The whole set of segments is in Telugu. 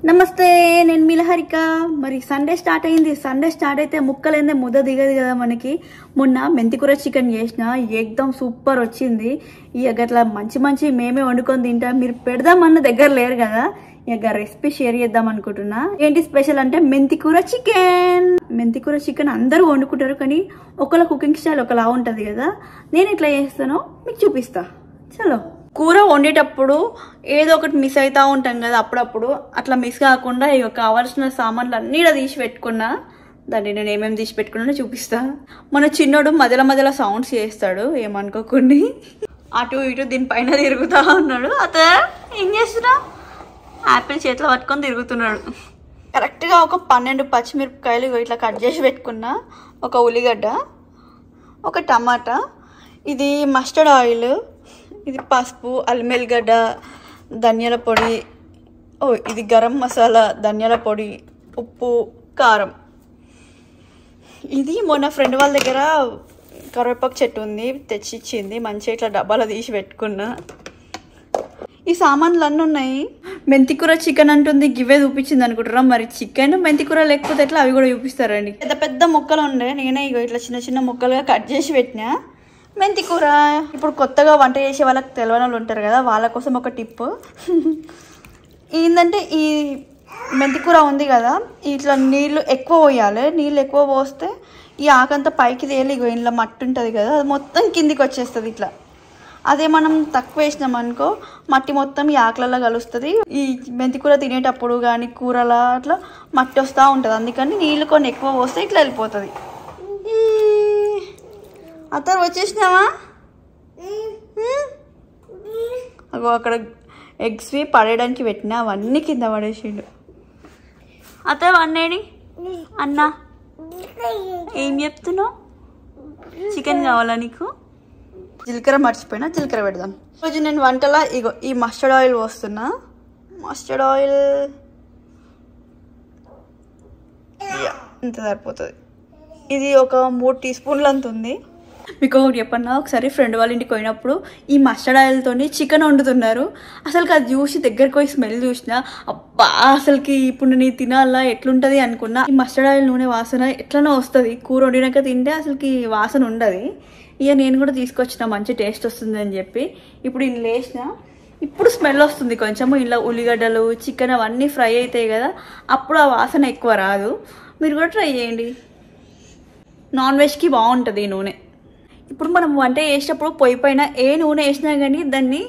నమస్తే, నేను మిలహరిక. మరి సండే స్టార్ట్ అయింది. సండే స్టార్ట్ అయితే ముక్కలేందే ముద్ద దిగదు కదా మనకి. మొన్న మెంతికూర చికెన్ చేసిన, ఏకదం సూపర్ వచ్చింది. ఇక అట్లా మంచి మంచి మేమే వండుకొని తింటాం. మీరు పెడదామన్న దగ్గర లేరు కదా, ఇక రెసిపీ షేర్ చేద్దాం అనుకుంటున్నా. ఏంటి స్పెషల్ అంటే మెంతికూర చికెన్. మెంతికూర చికెన్ అందరూ వండుకుంటారు, కానీ ఒకళ్ళ కుకింగ్ స్టైల్ ఒకలా ఉంటుంది కదా. నేను ఎట్లా చేస్తానో మీకు చూపిస్తా. చలో. కూర వండేటప్పుడు ఏదో ఒకటి మిస్ అవుతూ ఉంటాం కదా, అప్పుడప్పుడు అట్లా మిస్ కాకుండా ఇక కావాల్సిన సామాన్లు అన్నీ తీసి పెట్టుకున్నా. దాన్ని నేను ఏమేమి తీసి పెట్టుకున్నా చూపిస్తా. మన చిన్నోడు మధ్యలో మధ్యలో సౌండ్స్ చేస్తాడు, ఏమనుకోకుండా అటు ఇటు దీనిపైన తిరుగుతూ ఉన్నాడు. అత ఏం చేస్తున్నా, యాపిల్ చేతిలో పట్టుకొని తిరుగుతున్నాడు. కరెక్ట్గా ఒక 12 పచ్చిమిరపకాయలు ఇట్లా కట్ చేసి పెట్టుకున్నా, ఒక ఉల్లిగడ్డ, ఒక టమాటా, ఇది మస్టర్డ్ ఆయిల్, ఇది పసుపు, అల్లం ఎల్లిగడ్డ, ధనియాల పొడి, ఇది గరం మసాలా, ధనియాల పొడి, ఉప్పు, కారం. ఇది మొన్న ఫ్రెండ్ వాళ్ళ దగ్గర కరివేపాకు చెట్టు ఉంది, తెచ్చిచ్చింది. మంచిగా ఇట్లా డబ్బాలో తీసి పెట్టుకున్నా. ఈ సామాన్లు అన్నీ ఉన్నాయి. మెంతికూర చికెన్ అంటుంది, గివే చూపించింది అనుకుంటారా. మరి చికెన్ మెంతికూర లేకపోతే ఎట్లా, అవి కూడా చూపిస్తారండి. పెద్ద పెద్ద ముక్కలు ఉండే, నేనే ఇట్లా చిన్న చిన్న ముక్కలుగా కట్ చేసి పెట్టినా మెంతికూర. ఇప్పుడు కొత్తగా వంట చేసే వాళ్ళకి తెలియని వాళ్ళు ఉంటారు కదా, వాళ్ళ కోసం ఒక టిప్ ఏంటంటే, ఈ మెంతికూర ఉంది కదా, ఇట్లా నీళ్ళు ఎక్కువ పోయాలి. నీళ్ళు ఎక్కువ పోస్తే ఈ ఆకంతా పైకి తేలి, ఇంట్లో మట్టి ఉంటుంది కదా, అది మొత్తం కిందికి వచ్చేస్తుంది ఇట్లా. అదే మనం తక్కువ వేసినాం అనుకో, మట్టి మొత్తం ఈ ఆకులలో కలుస్తుంది. ఈ మెంతికూర తినేటప్పుడు కానీ కూరలా అట్లా మట్టి వస్తూ ఉంటుంది. అందుకని నీళ్ళు కొన్ని ఎక్కువ పోస్తే ఇట్లా వెళ్ళిపోతుంది. అతను వచ్చేసినావా? అగో అక్కడ ఎగ్స్వి పడేయడానికి పెట్టినా, అవన్నీ కింద పడేసిండు. అతను అన్నేడి అన్నా, ఏం చెప్తున్నావు? చికెన్ కావాలా నీకు? జీలకర్ర మర్చిపోయినా, జీలకర్ర పెడదాం. ఈరోజు నేను వంటలా ఇగో ఈ మస్టర్డ్ ఆయిల్ పోస్తున్నా. మస్టర్డ్ ఆయిల్ ఇంత సరిపోతుంది. ఇది ఒక 3 టీ స్పూన్లు అంత ఉంది. మీకు ఒకటి చెప్పన్నా, ఒకసారి ఫ్రెండ్ వాళ్ళ ఇంటికి పోయినప్పుడు ఈ మస్టర్డ్ ఆయిల్తో చికెన్ వండుతున్నారు. అసలుకి అది చూసి దగ్గరికి పోయి స్మెల్ చూసిన, అబ్బా అసలుకి ఇప్పుడు నేను తినాలా ఎట్లుంటుంది అనుకున్నా. ఈ మస్టర్డ్ ఆయిల్ నూనె వాసన ఎట్లనో వస్తుంది. కూర వండినాక తింటే అసలుకి వాసన ఉండదు. ఇక నేను కూడా తీసుకొచ్చిన, మంచి టేస్ట్ వస్తుంది అని చెప్పి. ఇప్పుడు ఇందులో వేసిన, ఇప్పుడు స్మెల్ వస్తుంది కొంచెము. ఇలా ఉల్లిగడ్డలు, చికెన్ అవన్నీ ఫ్రై అవుతాయి కదా, అప్పుడు ఆ వాసన ఎక్కువ రాదు. మీరు కూడా ట్రై చేయండి. నాన్ వెజ్కి బాగుంటుంది ఈ నూనె. ఇప్పుడు మనం వంట చేసేటప్పుడు పొయ్యి పైన ఏ నూనె వేసినా కానీ దాన్ని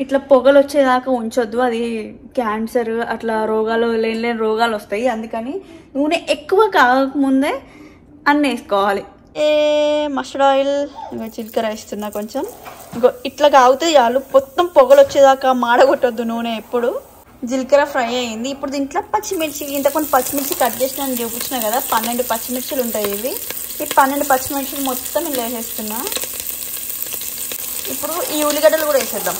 ఇట్లా పొగలు వచ్చేదాకా ఉంచొద్దు. అది క్యాన్సర్ అట్లా రోగాలు లేని రోగాలు వస్తాయి. అందుకని నూనె ఎక్కువ కాకముందే అన్నీ వేసుకోవాలి. మస్టర్డ్ ఆయిల్, ఇంకా జీలకర్ర వేస్తున్నా కొంచెం. ఇంకో ఇట్లా కాగితే చాలు, మొత్తం పొగలు వచ్చేదాకా మాడగొట్టొద్దు నూనె ఎప్పుడు. జీలకర్ర ఫ్రై అయింది. ఇప్పుడు దీంట్లో పచ్చిమిర్చి, ఇంతకొని పచ్చిమిర్చి కట్ చేసిన నేను చూపించిన కదా, 12 పచ్చిమిర్చిలు ఉంటాయి ఇవి. ఈ 12 పచ్చిమిర్చిలు మొత్తం ఇలా వేసేస్తున్నా. ఇప్పుడు ఈ ఉల్లిగడ్డలు కూడా వేసేద్దాం.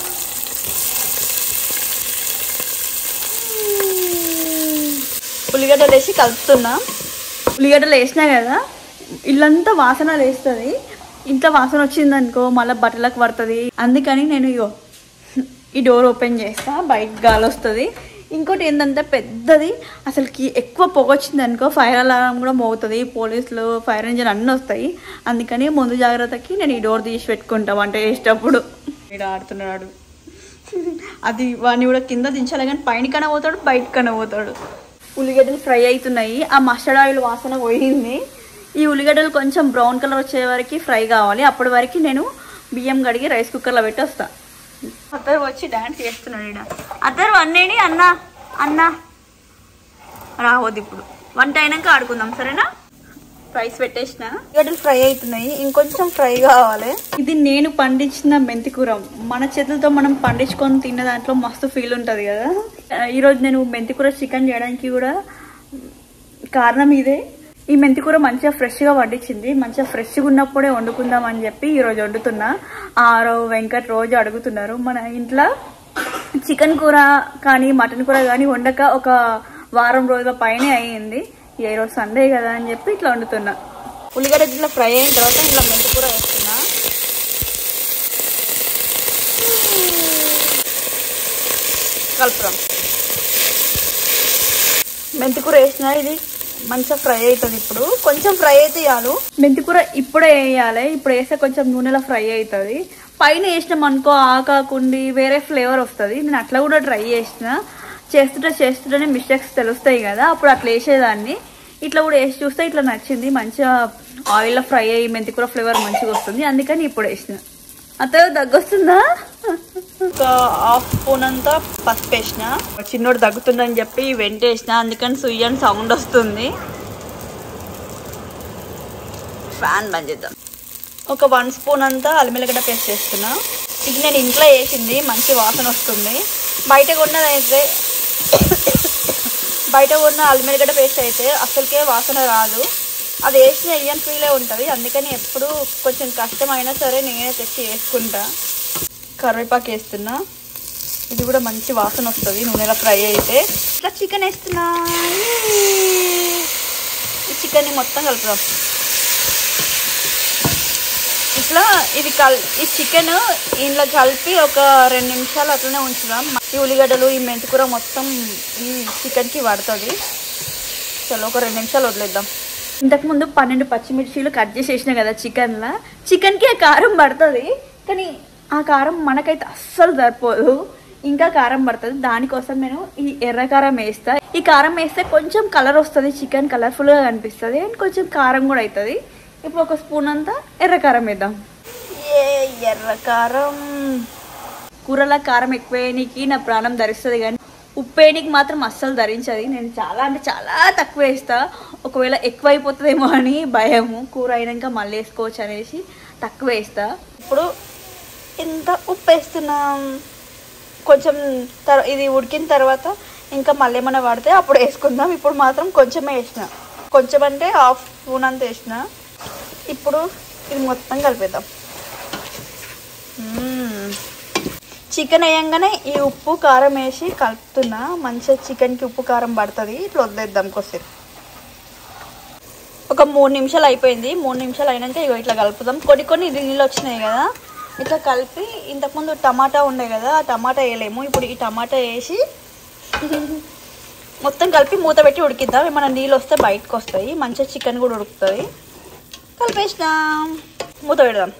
ఉల్లిగడ్డలు వేసి కలుపుతున్నా. ఉల్లిగడ్డలు వేసినా కదా, ఇల్లంతా వాసన లేస్తుంది. ఇంట్లో వాసన వచ్చిందనుకో మళ్ళీ బట్టలకు పడుతుంది. అందుకని నేను ఈ డోర్ ఓపెన్ చేస్తా, బయట గాలి వస్తుంది. ఇంకోటి ఏంటంటే, పెద్దది అసలుకి ఎక్కువ పొగ వచ్చింది అనుకో ఫైర్ అలారం కూడా మోగుతుంది. పోలీసులు, ఫైర్ ఇంజిన్ అన్నీ వస్తాయి. అందుకని ముందు జాగ్రత్తకి నేను ఈ డోర్ తీసి పెట్టుకుంటా వంట చేసేటప్పుడు. ఇక్కడ ఆడుతున్నాడు, అది వాడిని కూడా కింద దించాలి, కానీ పైన కన్నా పోతాడు, బయట కన్నా పోతాడు. ఉల్లిగడ్డలు ఫ్రై అవుతున్నాయి. ఆ మస్టర్డ్ ఆయిల్ వాసన పోయింది. ఈ ఉల్లిగడ్డలు కొంచెం బ్రౌన్ కలర్ వచ్చే వరకు ఫ్రై కావాలి. అప్పటి వరకు నేను బియ్యం కడిగి రైస్ కుక్కర్లో పెట్టి వస్తాను. అద్దరు వచ్చి డాన్స్ చేస్తున్నాడు. ఇక్కడ అద్దరు అన్నేడి అన్నా, అన్నా రావద్దు. ఇప్పుడు వంట అయినాక ఆడుకుందాం, సరేనా? రైస్ పెట్టేసిన, ఉల్లిగడ్డలు ఫ్రై అవుతున్నాయి, ఇంకొంచెం ఫ్రై కావాలి. ఇది నేను పండించిన మెంతికూర. మన చేతులతో మనం పండించుకొని తిన్న దాంట్లో మస్తు ఫీల్ ఉంటుంది కదా. ఈరోజు నేను మెంతికూర చికెన్ చేయడానికి కూడా కారణం ఇదే. ఈ మెంతికూర మంచిగా ఫ్రెష్గా వండించింది. మంచిగా ఫ్రెష్గా ఉన్నప్పుడే వండుకుందాం అని చెప్పి ఈరోజు వండుతున్నా. ఆరవ్, వెంకట్ రోజు అడుగుతున్నారు. మన ఇంట్లో చికెన్ కూర కానీ మటన్ కూర కానీ వండక ఒక వారం రోజుల పైనే అయ్యింది. ఈరోజు సండే కదా అని చెప్పి ఇట్లా వండుతున్నా. ఉల్లిగడ్డ ఇట్లా ఫ్రై అయిన తర్వాత ఇట్లా మెంతికూర వేస్తున్నా. కలుపుదాం. మెంతికూర వేసిన ఇది మంచిగా ఫ్రై అవుతుంది. ఇప్పుడు కొంచెం ఫ్రై అయితే చాలు. మెంతికూర ఇప్పుడే వేయాలి, ఇప్పుడు వేస్తే కొంచెం నూనెలో ఫ్రై అవుతుంది. పైన వేసినాం అనుకో ఆకాకుండి వేరే ఫ్లేవర్ వస్తుంది. నేను అట్లా కూడా ట్రై చేస్తుంటేనే మిస్టేక్స్ తెలుస్తాయి కదా, అప్పుడు అట్లా వేసేదాన్ని. ఇట్లా కూడా వేసి చూస్తే ఇట్లా నచ్చింది, మంచిగా ఆయిల్లో ఫ్రై అయ్యి మెంతికూర ఫ్లేవర్ మంచిగా వస్తుంది, అందుకని ఇప్పుడు వేసిన. అతను దగ్గొస్తుందా? ఒక హాఫ్ స్పూన్ అంతా పసుపు వేసిన. చిన్నోడు దగ్గుతుందని చెప్పి వెంట వేసిన, అందుకని సుయ్యని సౌండ్ వస్తుంది. ఫ్యాన్ బంద్ చేద్దాం. ఒక 1 స్పూన్ అంతా అల్లం ఎల్లిగడ్డ పేస్ట్ వేస్తున్నా. ఇది నేను ఇంట్లో వేసింది, మంచి వాసన వస్తుంది. బయట కొన్న అల్లం ఎల్లిగడ్డ పేస్ట్ అయితే అసలుకే వాసన రాదు. అది వేసిన వేయని ఫీలే ఉంటుంది, అందుకని ఎప్పుడు కొంచెం కష్టమైనా సరే నేనే తెచ్చి వేసుకుంటా. కరివేపాకు వేస్తున్నా, ఇది కూడా మంచి వాసన వస్తుంది నూనెలో ఫ్రై అయితే. ఇట్లా చికెన్ వేస్తున్నా. ఈ చికెన్ని మొత్తం కలుపుదాం. ఇట్లా ఈ చికెన్ ఇంట్లో కలిపి ఒక 2 నిమిషాలు అట్లనే ఉంచుదాం. ఈ ఉల్లిగడ్డలు ఈ మెంతికూర మొత్తం ఈ చికెన్కి పడుతుంది. చలో ఒక 2 నిమిషాలు వదిలేద్దాం. ఇంతకుముందు 12 పచ్చిమిర్చీలు కట్ చేసేసిన కదా చికెన్కి ఆ కారం పడుతుంది, కానీ ఆ కారం మనకైతే అస్సలు సరిపోదు, ఇంకా కారం పడుతుంది. దానికోసం నేను ఈ ఎర్ర కారం వేస్తా. ఈ కారం వేస్తే కొంచెం కలర్ వస్తుంది, చికెన్ కలర్ఫుల్గా కనిపిస్తుంది అండ్ కొంచెం కారం కూడా అవుతుంది. ఇప్పుడు ఒక స్పూన్ అంతా ఎర్ర కారం వేద్దాం. ఎర్ర కారం కూరలో కారం ఎక్కువేనికి నా ప్రాణం ధరిస్తుంది, కానీ ఉప్పేనికి మాత్రం అస్సలు ధరించదు. నేను చాలా అంటే చాలా తక్కువ వేస్తా, ఒకవేళ ఎక్కువ అయిపోతుందేమో అని భయము. కూర అయినాక మళ్ళీ వేసుకోవచ్చు అనేసి తక్కువ వేస్తా. ఇప్పుడు ఇంత ఉప్పు వేస్తున్నాం. కొంచెం ఇది ఉడికిన తర్వాత ఇంకా మళ్ళీ ఏమైనా పడితే అప్పుడు వేసుకుందాం. ఇప్పుడు మాత్రం కొంచెమే వేసిన, కొంచెం అంటే హాఫ్ స్పూన్ అంత వేసిన. ఇప్పుడు ఇది మొత్తం కలిపేద్దాం. చికెన్ వేయంగానే ఈ ఉప్పు కారం వేసి కలుపుతున్నా, మంచిగా చికెన్కి ఉప్పు కారం పడుతుంది. ఇట్లా వదిలేద్దాం కొద్దిసేపు. ఒక 3 నిమిషాలు అయిపోయింది. 3 నిమిషాలు అయినాక ఇట్లా కలుపుదాం. కొన్ని నీళ్ళు వచ్చినాయి కదా, ఇట్లా కలిపి ఇంతకుముందు టమాటా ఉండే కదా, ఆ టమాటా వేయలేము. ఇప్పుడు ఈ టమాటా వేసి మొత్తం కలిపి మూత పెట్టి ఉడికిద్దాం. ఏమైనా నీళ్ళు వస్తే బయటకు వస్తాయి, మంచిగా చికెన్ కూడా ఉడుకుతుంది. కలిపేసినాం, మూత పెడదాం.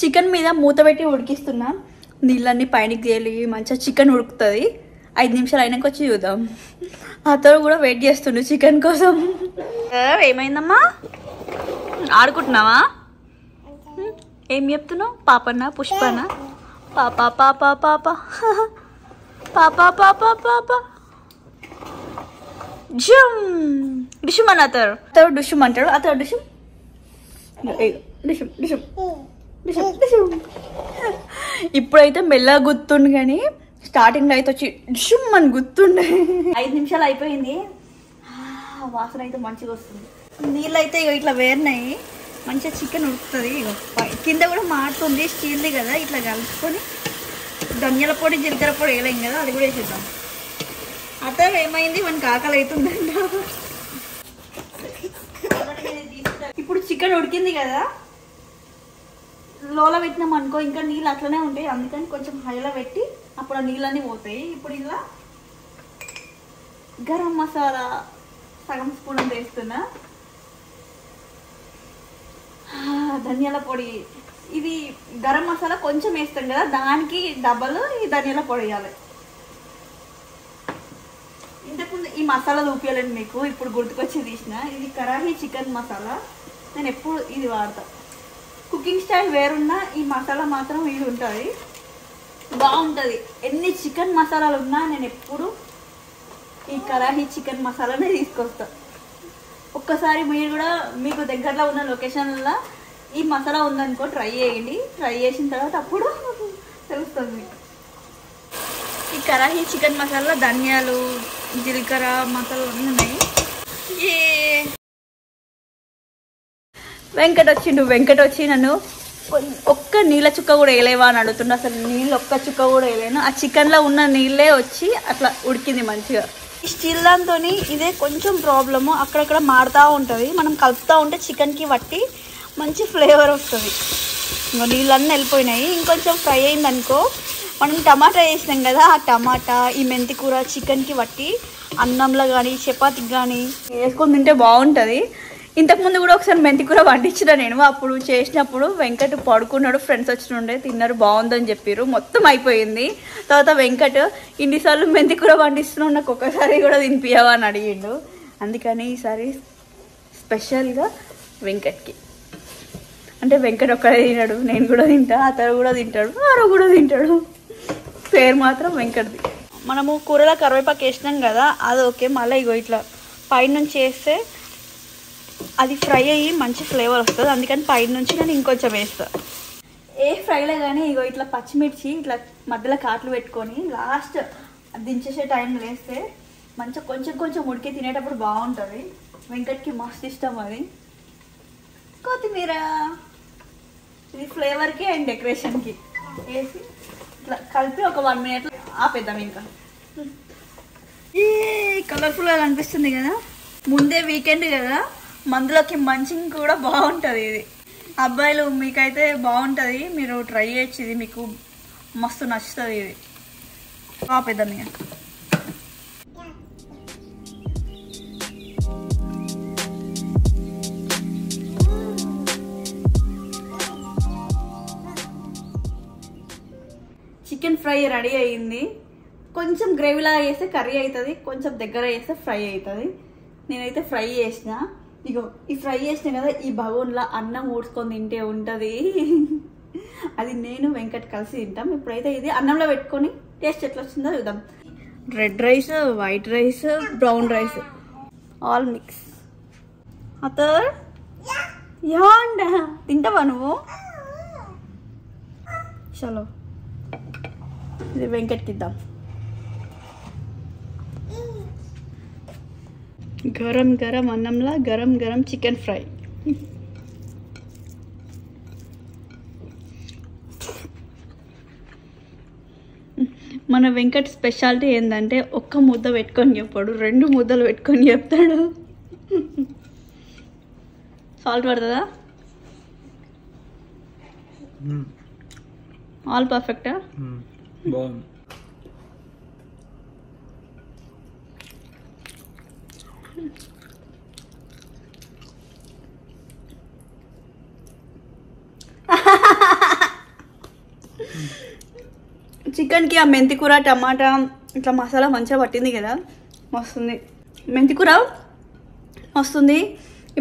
చికెన్ మీద మూత పెట్టి ఉడికిస్తున్నా, నీళ్ళన్నీ పైనకి తేలి మంచిగా చికెన్ ఉడుకుతుంది. 5 నిమిషాలు అయినాక వచ్చి చూద్దాం. అతను కూడా వెయిట్ చేస్తుండు చికెన్ కోసం. ఏమైందమ్మా, ఆడుకుంటున్నావా? ఏం చెప్తున్నావు? పాపన్నా పుష్పనా? పాపా పాపా పాపా పాపా పాపా పాపా జుమ్ డిషుమ్ అని అతడు డిషుమ్ అంటాడు. అతడు డిషుమ్ డిషుమ్ డిషుమ్ డిషుమ్ డిషుమ్. ఇప్పుడైతే మెల్లగా గుర్తుండు, కానీ స్టార్టింగ్లో అయితే వచ్చి డిషుమ్ అని గుర్తుండే. 5 నిమిషాలు అయిపోయింది. వాసన అయితే మంచిగా వస్తుంది. నీళ్ళు అయితే ఇట్లా వేరినాయి, మంచిగా చికెన్ ఉడుకుతుంది. కింద కూడా మారుతుంది, స్టీల్ది కదా. ఇట్లా కలుపుకొని ధనియాల పొడి జీలకర్ర పొడి వేయలేం కదా, అది కూడా వేసేద్దాం. అతను ఏమైంది, మనకి ఆకలి అవుతుందంట. ఇప్పుడు చికెన్ ఉడికింది కదా, లోలో పెట్టినాం అనుకో ఇంకా నీళ్ళు అట్లనే ఉంటాయి, అందుకని కొంచెం హైలో పెట్టి అప్పుడు ఆ నీళ్ళన్నీ పోతాయి. ఇప్పుడు ఇలా గరం మసాలా సగం స్పూన్ అంత వేస్తున్నా. ధనియాల పొడి, ఇది గరం మసాలా కొంచెం వేస్తాం కదా, దానికి డబల్ ఈ ధనియాల పొడి వేయాలి. ఇంతకుముందు ఈ మసాలా చూపించాలండి మీకు, ఇప్పుడు గుర్తుకొచ్చి తీసిన. ఇది కరాహీ చికెన్ మసాలా, నేను ఎప్పుడు ఇది వాడతా. కుకింగ్ స్టైల్ వేరున్నా ఈ మసాలా మాత్రం ఇది ఉంటుంది, బాగుంటుంది. ఎన్ని చికెన్ మసాలాలు ఉన్నా నేను ఎప్పుడు ఈ కరాహీ చికెన్ మసాలానే తీసుకొస్తా. ఒక్కసారి మీరు కూడా మీకు దగ్గరలో ఉన్న లొకేషన్లో ఈ మసాలా ఉందనుకో ట్రై చేయండి. ట్రై చేసిన తర్వాత అప్పుడు తెలుస్తుంది మీకు. ఈ కరాహీ చికెన్ మసాలా ధనియాలు జీలకర్ర మసాలా ఉన్నాయి. వెంకట్ వచ్చి నన్ను ఒక్క నీళ్ళ చుక్క కూడా వేయలేవా అని అడుగుతుండే. అసలు నీళ్ళు ఒక్క చుక్క కూడా వేయలేను. ఆ చికెన్లో ఉన్న నీళ్ళే వచ్చి అట్లా ఉడికింది మంచిగా. ఈ స్టీల్ దాంతో ఇదే కొంచెం ప్రాబ్లము, అక్కడక్కడ మాడుతూ ఉంటుంది. మనం కలుపుతూ ఉంటే చికెన్కి పట్టి మంచి ఫ్లేవర్ వస్తుంది. ఇంకా నీళ్ళన్నీ వెళ్ళిపోయినాయి. ఇంకొంచెం ఫ్రై అయిందనుకో మనం టమాటా వేసినాం కదా, ఆ టమాటా ఈ మెంతి కూర చికెన్కి పట్టి అన్నంలో కానీ చపాతీకి కానీ వేసుకొని తింటే బాగుంటుంది. ఇంతకుముందు కూడా ఒకసారి మెంతి కూర వండించిన నేను, అప్పుడు చేసినప్పుడు వెంకట్ పడుకున్నాడు, ఫ్రెండ్స్ వచ్చినుండే తిన్నారు, బాగుందని చెప్పారు, మొత్తం అయిపోయింది. తర్వాత వెంకట్ ఇన్నిసార్లు మెంతి కూర వండిస్తున్నావు, నాకు ఒక్కసారి కూడా తినిపియవా అని అడిగిండు. అందుకని ఈసారి స్పెషల్గా వెంకట్కి, అంటే వెంకట్ ఒక్కడే తినడు, నేను కూడా తింటా, అతను కూడా తింటాడు, ఆరో కూడా తింటాడు, పేరు మాత్రం వెంకట్ది. మనము కూరలో కరివేపాకు వేసినాం కదా, అది ఓకే. మళ్ళీ ఇగో ఇట్లా పైనుంచి వేస్తే అది ఫ్రై అయ్యి మంచి ఫ్లేవర్ వస్తుంది, అందుకని పైనుంచి నేను ఇంకొంచెం వేస్తాను. ఏ ఫ్రైలో కానీ ఇగో ఇట్లా పచ్చిమిర్చి ఇట్లా మధ్యలో కాట్లు పెట్టుకొని లాస్ట్ దించేసే టైంలో వేస్తే మంచిగా కొంచెం కొంచెం ఉడికి తినేటప్పుడు బాగుంటుంది. వెంకట్కి మస్తు ఇష్టం అది. కొత్తిమీర ఇది ఫ్లేవర్కి అండ్ డెకరేషన్కి వేసి ఇట్లా కలిపి ఒక 1 minute ఆపేద్దాం. ఇంకా ఈ కలర్ఫుల్గా కనిపిస్తుంది కదా, ముందే వీకెండ్ కదా, మందులోకి మంచింగ్ కూడా బాగుంటుంది ఇది. అబ్బాయిలు మీకైతే బాగుంటుంది, మీరు ట్రై చేయొచ్చు, ఇది మీకు మస్తు నచ్చుతుంది. ఇది ఆపేద్దాం ఇక. చికెన్ ఫ్రై రెడీ అయ్యింది. కొంచెం గ్రేవీలాగా చేస్తే కర్రీ అవుతుంది, కొంచెం దగ్గర చేస్తే ఫ్రై అవుతుంది. నేనైతే ఫ్రై చేసిన. ఇగో ఈ ఫ్రై చేసిన కదా, ఈ బగోన్లో అన్నం ఊడ్చుకొని తింటే ఉంటుంది, అది నేను వెంకట్ కలిసి తింటాం. ఇప్పుడైతే ఇది అన్నంలో పెట్టుకొని టేస్ట్ ఎట్లా వస్తుందో చూద్దాం. Red rice, white rice, brown rice all mix. అతర్ యాండా తింటావా నువ్వు? చలో ఇది వెంకట్కి ఇద్దాం. గరం గరం అన్నంలా గరం గరం చికెన్ ఫ్రై. మన వెంకట్ స్పెషాలిటీ ఏంటంటే ఒక్క ముద్ద పెట్టుకొని చెప్పాడు, 2 ముద్దలు పెట్టుకొని చెప్తాడు. సాల్ట్ పడుతుందా? ఆల్ పర్ఫెక్టా? బాగుంది. చికెన్కి ఆ మెంతి కూర టమాటా ఇట్లా మసాలా మంచిగా పట్టింది కదా, మస్తుంది. మెంతి కూర వస్తుంది.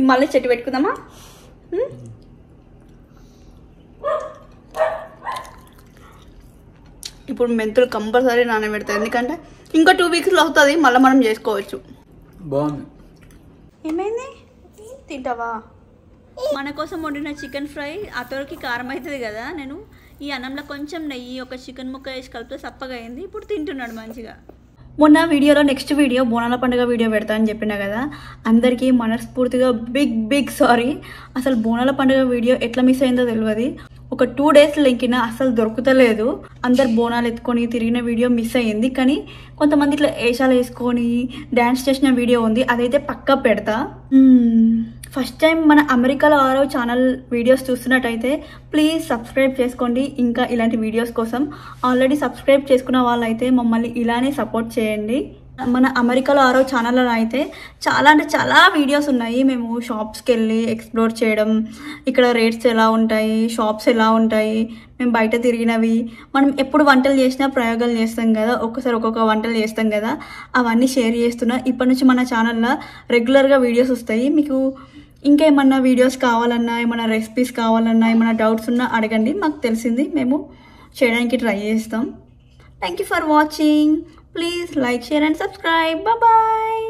మళ్ళీ చెట్టు పెట్టుకుందామా? ఇప్పుడు మెంతులు కంపల్సరీ నానబెడతాయి, ఎందుకంటే ఇంకా 2 weeksలో అవుతుంది, మళ్ళీ మనం చేసుకోవచ్చు. బాగుంది. ఏమైంది? తింటావా? మన కోసం వండిన చికెన్ ఫ్రై అతనికి కారం అవుతుంది కదా, నేను ఈ అన్నంలో కొంచెం నెయ్యి ఒక చికెన్ ముక్క వేసి కలిపితే సప్పగా అయింది. ఇప్పుడు తింటున్నాడు మంచిగా. మొన్న వీడియోలో నెక్స్ట్ వీడియో బోనాల పండుగ వీడియో పెడతా అని చెప్పినా కదా, అందరికీ మనస్ఫూర్తిగా బిగ్ సారీ. అసలు బోనాల పండుగ వీడియో ఎట్లా మిస్ అయిందో తెలియదు. ఒక 2 days లింకిన అసలు దొరుకుతలేదు. అందరు బోనాలు ఎత్తుకొని తిరిగిన వీడియో మిస్ అయ్యింది. కానీ కొంతమంది ఇట్లా వేషాలు వేసుకొని డ్యాన్స్ చేసిన వీడియో ఉంది, అదైతే పక్కా పెడతా. ఫస్ట్ టైం మన అమెరికాలో ఆరో ఛానల్ వీడియోస్ చూస్తున్నట్టయితే ప్లీజ్ సబ్స్క్రైబ్ చేసుకోండి. ఇంకా ఇలాంటి వీడియోస్ కోసం ఆల్రెడీ సబ్స్క్రైబ్ చేసుకున్న వాళ్ళైతే మమ్మల్ని ఇలానే సపోర్ట్ చేయండి. మన అమెరికాలో ఆరో ఛానల్లో అయితే చాలా వీడియోస్ ఉన్నాయి. మేము షాప్స్కి వెళ్ళి ఎక్స్ప్లోర్ చేయడం, ఇక్కడ రేట్స్ ఎలా ఉంటాయి, షాప్స్ ఎలా ఉంటాయి, మేము బయట తిరిగినవి, మనం ఎప్పుడు వంటలు చేసినా ప్రయోగాలు చేస్తాం కదా, ఒక్కొక్కసారి ఒక్కొక్క వంటలు చేస్తాం కదా, అవన్నీ షేర్ చేస్తున్నా. ఇప్పటి నుంచి మన ఛానల్లో రెగ్యులర్గా వీడియోస్ వస్తాయి. మీకు ఇంకా ఏమన్నా వీడియోస్ కావాలన్నా, ఏమన్నా రెసిపీస్ కావాలన్నా, ఏమన్నా డౌట్స్ ఉన్నా అడగండి, మాకు తెలిసింది మేము చేయడానికి ట్రై చేస్తాం. Thank you for watching. Please like, share and subscribe. Bye bye.